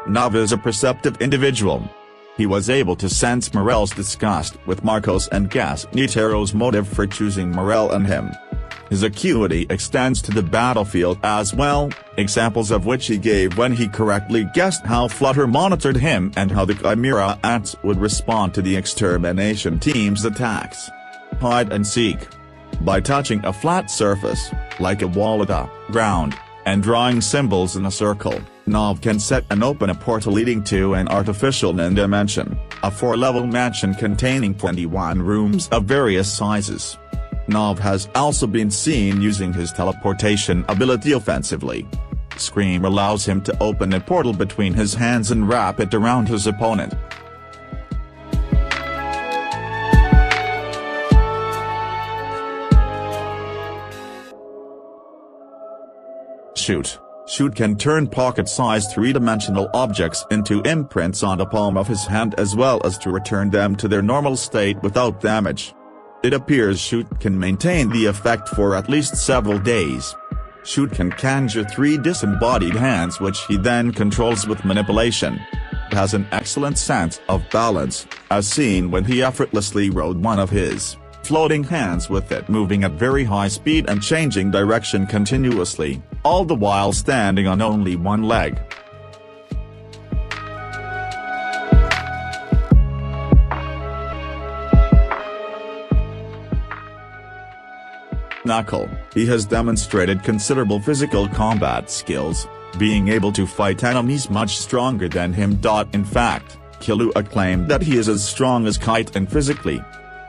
Nav is a perceptive individual. He was able to sense Morel's disgust with Marcos and guess Netero's motive for choosing Morel and him. His acuity extends to the battlefield as well, examples of which he gave when he correctly guessed how Flutter monitored him and how the Chimera ants would respond to the extermination team's attacks. Hide and seek. By touching a flat surface, like a wall at the ground, and drawing symbols in a circle, Nav can set and open a portal leading to an artificial dimension, a 4-level mansion containing 21 rooms of various sizes. Nav has also been seen using his teleportation ability offensively. Scream allows him to open a portal between his hands and wrap it around his opponent. Shoot. Shoot can turn pocket-sized 3-dimensional objects into imprints on the palm of his hand as well as to return them to their normal state without damage. It appears Shoot can maintain the effect for at least several days. Shoot can conjure 3 disembodied hands which he then controls with manipulation. He has an excellent sense of balance, as seen when he effortlessly rode one of his floating hands with it moving at very high speed and changing direction continuously, all the while standing on only one leg. Knuckle. He has demonstrated considerable physical combat skills, being able to fight enemies much stronger than him. In fact, Killua claimed that he is as strong as Kite and physically.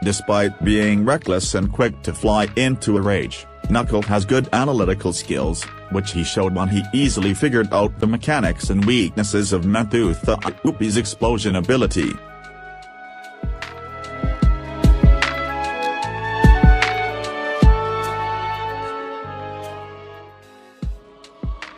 Despite being reckless and quick to fly into a rage, Knuckle has good analytical skills, which he showed when he easily figured out the mechanics and weaknesses of Methuthaupi's explosion ability.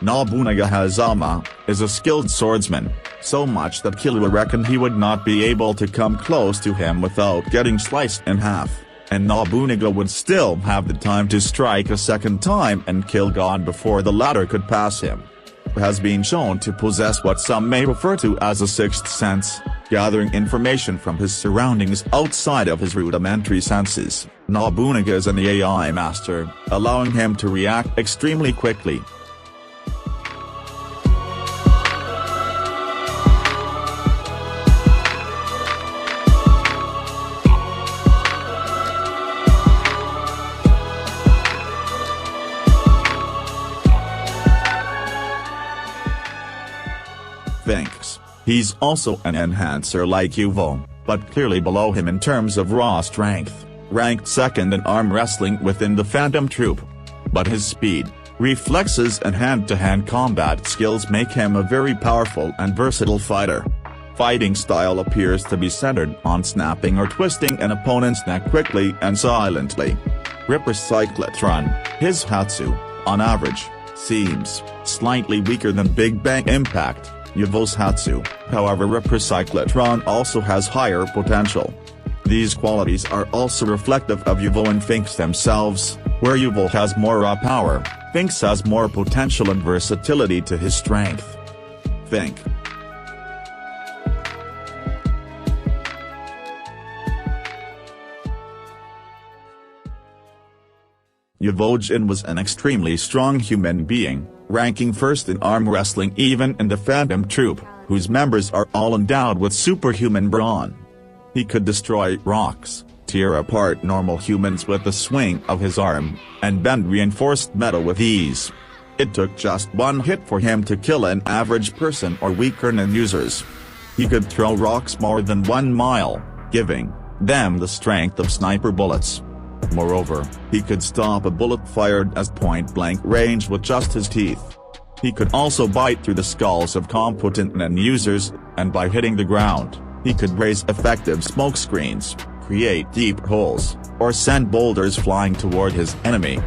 Nobunaga Hazama is a skilled swordsman, so much that Killua reckoned he would not be able to come close to him without getting sliced in half, and Nobunaga would still have the time to strike a second time and kill God before the latter could pass him. He has been shown to possess what some may refer to as a sixth sense, gathering information from his surroundings outside of his rudimentary senses. Nobunaga is an AI master, allowing him to react extremely quickly. Phinks. He's also an enhancer like Uvo, but clearly below him in terms of raw strength, ranked second in arm wrestling within the Phantom Troop. But his speed, reflexes and hand-to-hand combat skills make him a very powerful and versatile fighter. Fighting style appears to be centered on snapping or twisting an opponent's neck quickly and silently. Ripper Cyclotron, his Hatsu, on average, seems slightly weaker than Big Bang Impact, Uvo's Hatsu. However, Ripper Cyclotron also has higher potential. These qualities are also reflective of Uvo and Phinks themselves, where Uvo has more raw power, Phinks has more potential and versatility to his strength. Think. Uvogin was an extremely strong human being, ranking first in arm wrestling even in the Phantom Troop, whose members are all endowed with superhuman brawn. He could destroy rocks, tear apart normal humans with the swing of his arm, and bend reinforced metal with ease. It took just one hit for him to kill an average person or weaker non-users. He could throw rocks more than 1 mile, giving them the strength of sniper bullets. Moreover, he could stop a bullet fired at point-blank range with just his teeth. He could also bite through the skulls of competent non-users, and by hitting the ground, he could raise effective smoke screens, create deep holes, or send boulders flying toward his enemy.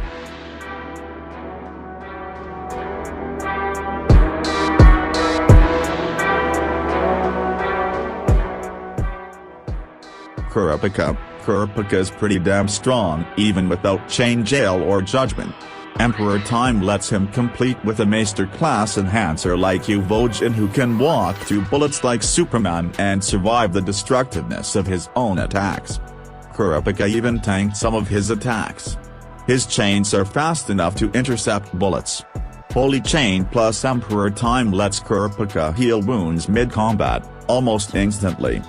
Kurapika is pretty damn strong even without chain jail or judgment. Emperor Time lets him complete with a masterclass enhancer like Uvogin, who can walk through bullets like Superman and survive the destructiveness of his own attacks. Kurapika even tanked some of his attacks. His chains are fast enough to intercept bullets. Holy Chain plus Emperor Time lets Kurapika heal wounds mid-combat, almost instantly.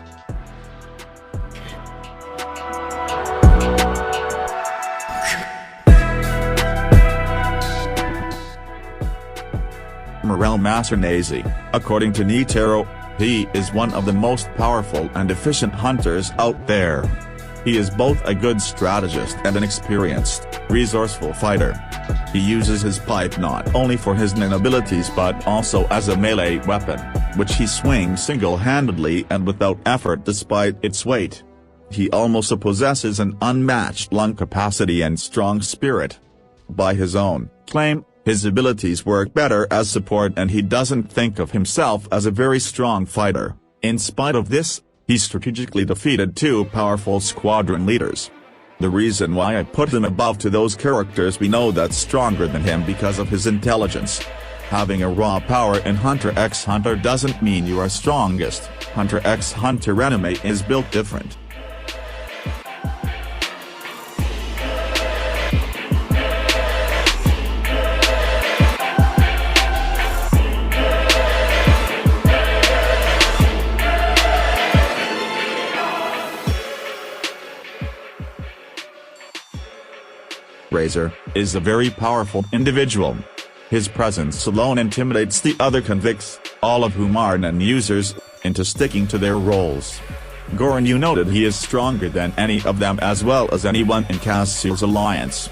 Morel Masternazi, according to Netero, he is one of the most powerful and efficient hunters out there. He is both a good strategist and an experienced, resourceful fighter. He uses his pipe not only for his nin abilities but also as a melee weapon, which he swings single-handedly and without effort despite its weight. He also possesses an unmatched lung capacity and strong spirit. By his own claim, his abilities work better as support and he doesn't think of himself as a very strong fighter. In spite of this, he strategically defeated two powerful squadron leaders. The reason why I put him above to those characters we know that's stronger than him because of his intelligence. Having a raw power in Hunter x Hunter doesn't mean you are strongest. Hunter x Hunter anime is built different. Razor is a very powerful individual. His presence alone intimidates the other convicts, all of whom are non-users, into sticking to their roles. Goran noted he is stronger than any of them as well as anyone in KISE's alliance.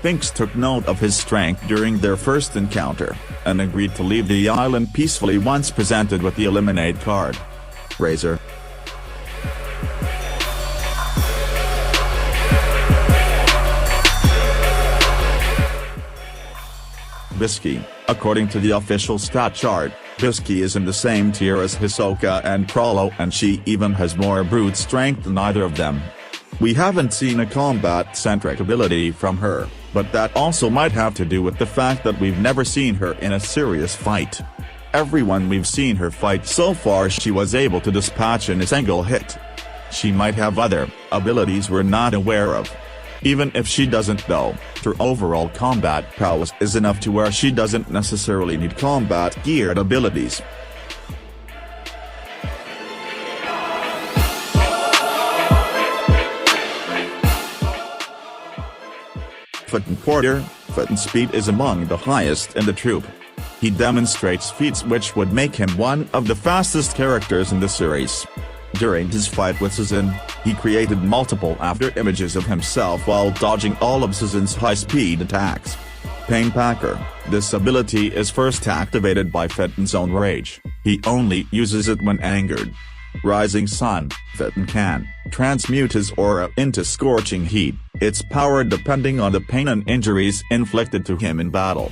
Phinks took note of his strength during their first encounter, and agreed to leave the island peacefully once presented with the eliminate card. Razor Bisky, according to the official stat chart, Bisky is in the same tier as Hisoka and Chrollo, and she even has more brute strength than either of them. We haven't seen a combat-centric ability from her, but that also might have to do with the fact that we've never seen her in a serious fight. Everyone we've seen her fight so far she was able to dispatch in a single hit. She might have other abilities we're not aware of. Even if she doesn't though, her overall combat prowess is enough to where she doesn't necessarily need combat-geared abilities. Feitan's speed is among the highest in the troop. He demonstrates feats which would make him one of the fastest characters in the series. During his fight with Susan, he created multiple after-images of himself while dodging all of Susan's high-speed attacks. Pain Packer, this ability is first activated by Feitan's own rage. He only uses it when angered. Rising Sun, Feitan can transmute his aura into scorching heat, its power depending on the pain and injuries inflicted to him in battle.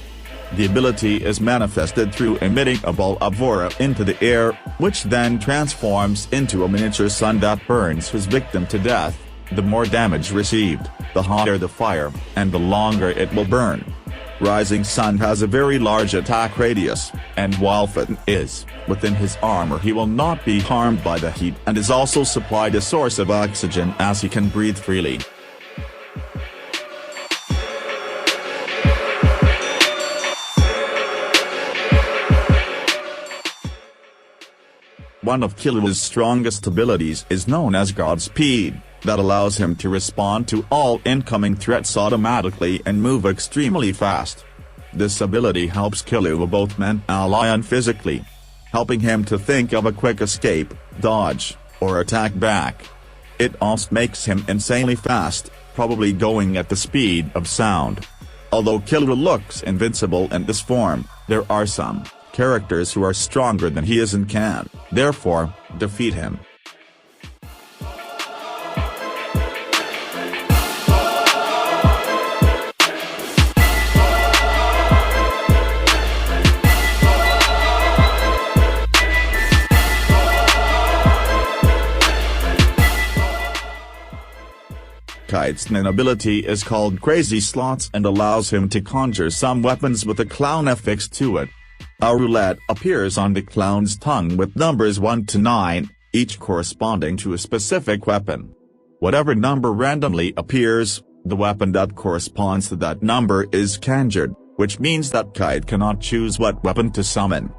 The ability is manifested through emitting a ball of aura into the air, which then transforms into a miniature sun that burns his victim to death. The more damage received, the hotter the fire, and the longer it will burn. Rising Sun has a very large attack radius, and while Feitan is within his armor he will not be harmed by the heat and is also supplied a source of oxygen as he can breathe freely. One of Killua's strongest abilities is known as Godspeed, that allows him to respond to all incoming threats automatically and move extremely fast. This ability helps Killua both mentally and physically, helping him to think of a quick escape, dodge, or attack back. It also makes him insanely fast, probably going at the speed of sound. Although Killua looks invincible in this form, there are some characters who are stronger than he is and can, therefore, defeat him. Kite's nin ability is called Crazy Slots and allows him to conjure some weapons with a clown affixed to it. A roulette appears on the clown's tongue with numbers 1 to 9, each corresponding to a specific weapon. Whatever number randomly appears, the weapon that corresponds to that number is conjured, which means that Kite cannot choose what weapon to summon.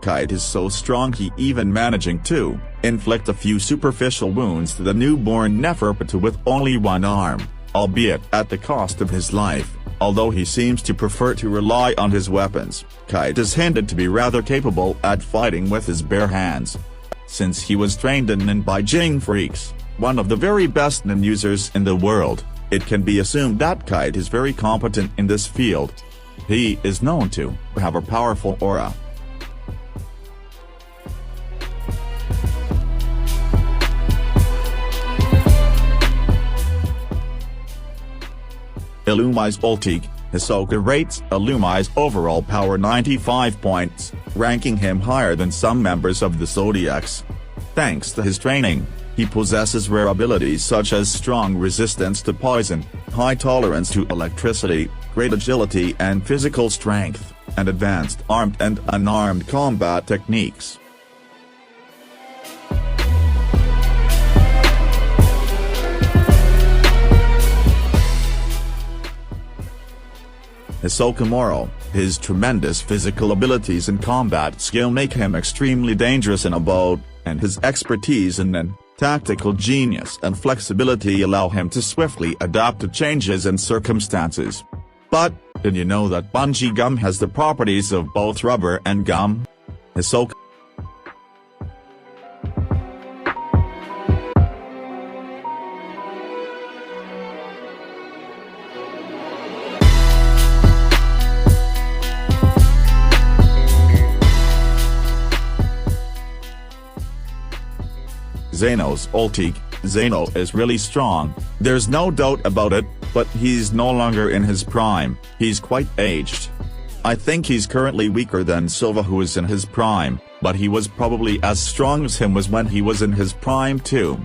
Kite is so strong he even managing to inflict a few superficial wounds to the newborn Neferpitou with only one arm, albeit at the cost of his life. Although he seems to prefer to rely on his weapons, Kite is hinted to be rather capable at fighting with his bare hands. Since he was trained in nin by Ging Freecss, one of the very best nin users in the world, it can be assumed that Kite is very competent in this field. He is known to have a powerful aura. Illumi's Zoldyck, Hisoka rates Illumi's overall power 95 points, ranking him higher than some members of the Zodiacs. Thanks to his training, he possesses rare abilities such as strong resistance to poison, high tolerance to electricity, great agility and physical strength, and advanced armed and unarmed combat techniques. Hisoka Morel, his tremendous physical abilities and combat skill make him extremely dangerous in a boat, and his expertise in nin, tactical genius and flexibility allow him to swiftly adapt to changes in circumstances. But, did you know that bungee gum has the properties of both rubber and gum? Hisoka Zeno Zoldyck. Zeno is really strong, there's no doubt about it, but he's no longer in his prime, he's quite aged. I think he's currently weaker than Silva, who is in his prime, but he was probably as strong as him was when he was in his prime too.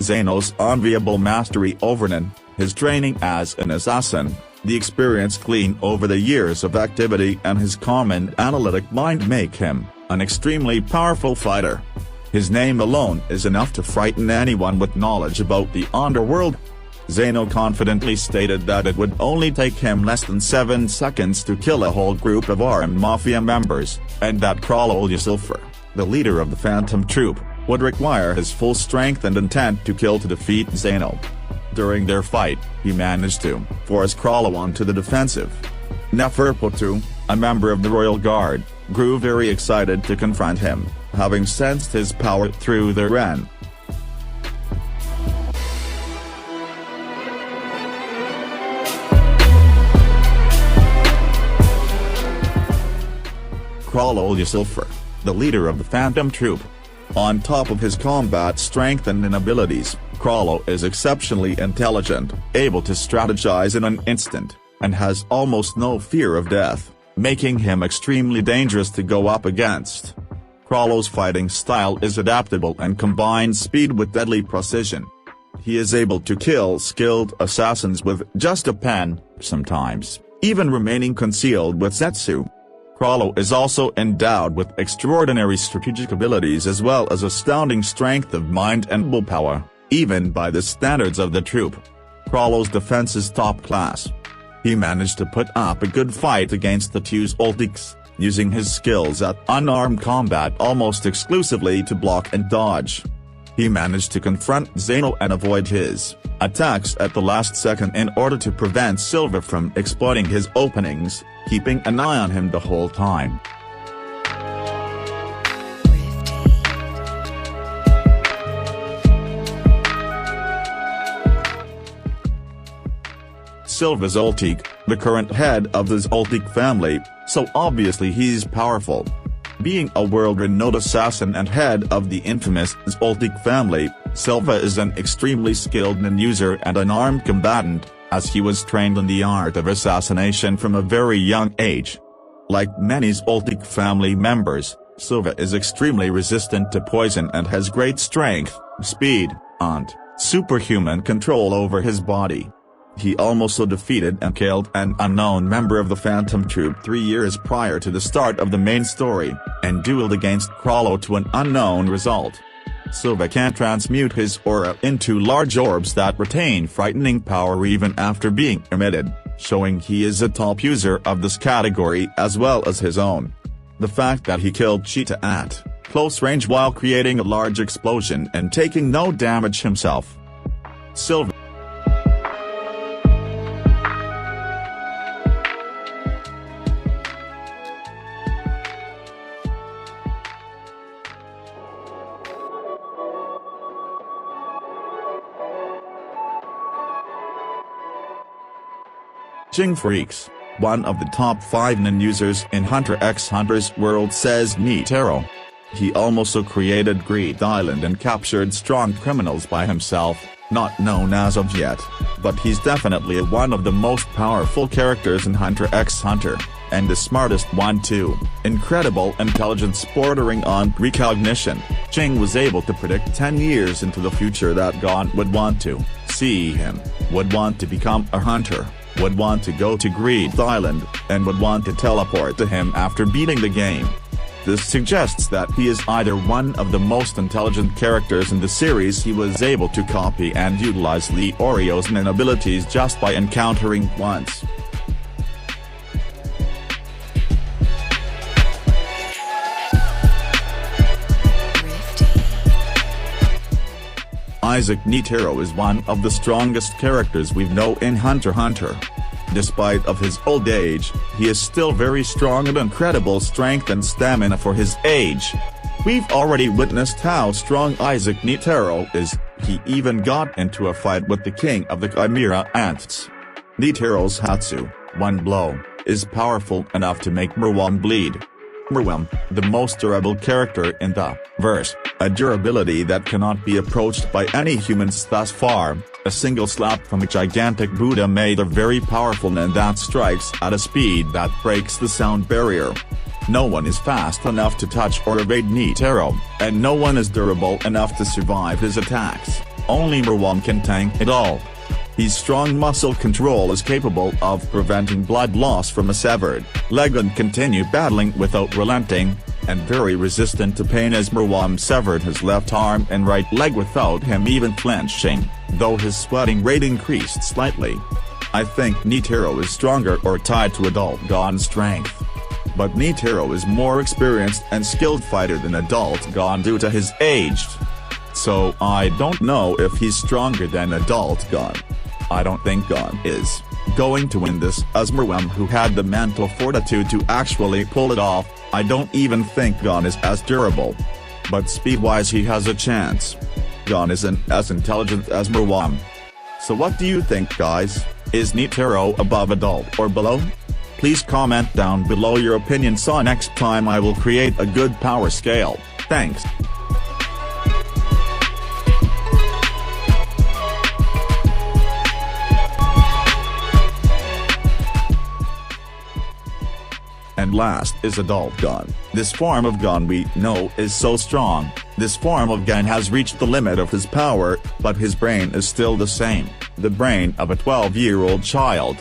Zeno's enviable mastery over nin, his training as an assassin, the experience gleaned over the years of activity and his calm and analytic mind make him an extremely powerful fighter. His name alone is enough to frighten anyone with knowledge about the underworld. Zeno confidently stated that it would only take him less than 7 seconds to kill a whole group of armed mafia members, and that Chrollo Lucilfer, the leader of the Phantom Troop, would require his full strength and intent to kill to defeat Zeno. During their fight, he managed to force Chrollo onto the defensive. Neferpitou, a member of the Royal Guard, grew very excited to confront him, having sensed his power through the ren. Chrollo Lucilfer, the leader of the Phantom Troop. On top of his combat strength and nin abilities, Chrollo is exceptionally intelligent, able to strategize in an instant, and has almost no fear of death, making him extremely dangerous to go up against. Chrollo's fighting style is adaptable and combines speed with deadly precision. He is able to kill skilled assassins with just a pen, sometimes even remaining concealed with Zetsu. Chrollo is also endowed with extraordinary strategic abilities as well as astounding strength of mind and willpower, even by the standards of the troop. Chrollo's defense is top class. He managed to put up a good fight against the two Zoldicks, using his skills at unarmed combat almost exclusively to block and dodge. He managed to confront Zeno and avoid his attacks at the last second in order to prevent Silva from exploiting his openings, keeping an eye on him the whole time. Silva Zoldyck, the current head of the Zoldyck family, so obviously he's powerful. Being a world-renowned assassin and head of the infamous Zoldyck family, Silva is an extremely skilled nin user and an armed combatant, as he was trained in the art of assassination from a very young age. Like many Zoldyck family members, Silva is extremely resistant to poison and has great strength, speed, and superhuman control over his body. He also defeated and killed an unknown member of the Phantom Troop 3 years prior to the start of the main story, and dueled against Chrollo to an unknown result. Silva can transmute his aura into large orbs that retain frightening power even after being emitted, showing he is a top user of this category as well as his own. The fact that he killed Cheetah at close range while creating a large explosion and taking no damage himself. Silva Ging Freecss, one of the top 5 nin users in Hunter x Hunter's world, says Netero. He also created Greed Island and captured strong criminals by himself, not known as of yet, but he's definitely one of the most powerful characters in Hunter x Hunter, and the smartest one too. Incredible intelligence bordering on precognition. Ging was able to predict 10 years into the future that Gon would want to see him, would want to become a hunter, would want to go to Greed Island, and would want to teleport to him after beating the game. This suggests that he is either one of the most intelligent characters in the series. He was able to copy and utilize Leorio's nin abilities just by encountering once. Isaac Netero is one of the strongest characters we know in Hunter x Hunter. Despite of his old age, he is still very strong and incredible strength and stamina for his age. We've already witnessed how strong Isaac Netero is. He even got into a fight with the king of the Chimera Ants. Netero's Hatsu, one blow, is powerful enough to make Morel bleed. Morel, the most durable character in the verse, a durability that cannot be approached by any humans thus far. A single slap from a gigantic Buddha made a very powerful nin that strikes at a speed that breaks the sound barrier. No one is fast enough to touch or evade Netero, and no one is durable enough to survive his attacks. Only Morel can tank it all. His strong muscle control is capable of preventing blood loss from a severed leg and continue battling without relenting, and very resistant to pain as Morel severed his left arm and right leg without him even flinching, though his sweating rate increased slightly. I think Netero is stronger or tied to adult Gon's strength. But Netero is more experienced and skilled fighter than adult Gon due to his age. So I don't know if he's stronger than adult Gon. I don't think Gon is going to win this, as Morel, who had the mental fortitude to actually pull it off. I don't even think Gon is as durable. But speed-wise he has a chance. Gon isn't as intelligent as Morel. So what do you think, guys? Is Netero above adult or below? Please comment down below your opinion, so next time I will create a good power scale. Thanks. And last is adult Gon. This form of Gon we know is so strong. This form of Gon has reached the limit of his power, but his brain is still the same, the brain of a 12-year-old child.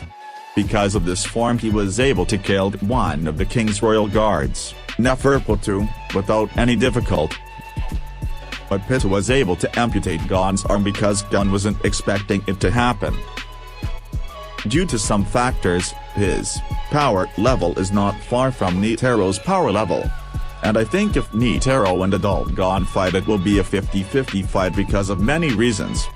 Because of this form he was able to kill one of the king's royal guards, Nefertiti, without any difficulty. But Pita was able to amputate Gon's arm because Gon wasn't expecting it to happen. Due to some factors, his power level is not far from Netero's power level. And I think if Netero and adult Gon fight, it will be a 50-50 fight because of many reasons.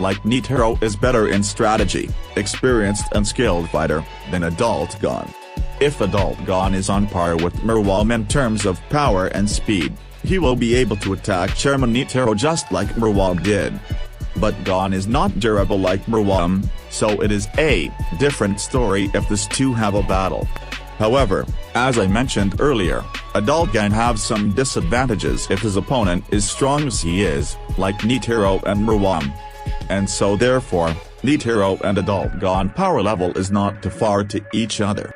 Like Netero is better in strategy, experienced and skilled fighter, than adult Gon. If adult Gon is on par with Morel in terms of power and speed, he will be able to attack Chairman Netero just like Morel did. But Gon is not durable like Morel, so it is a different story if these two have a battle. However, as I mentioned earlier, adult Gon have some disadvantages if his opponent is strong as he is, like Netero and Morel. And so therefore, Netero and adult Gon power level is not too far to each other.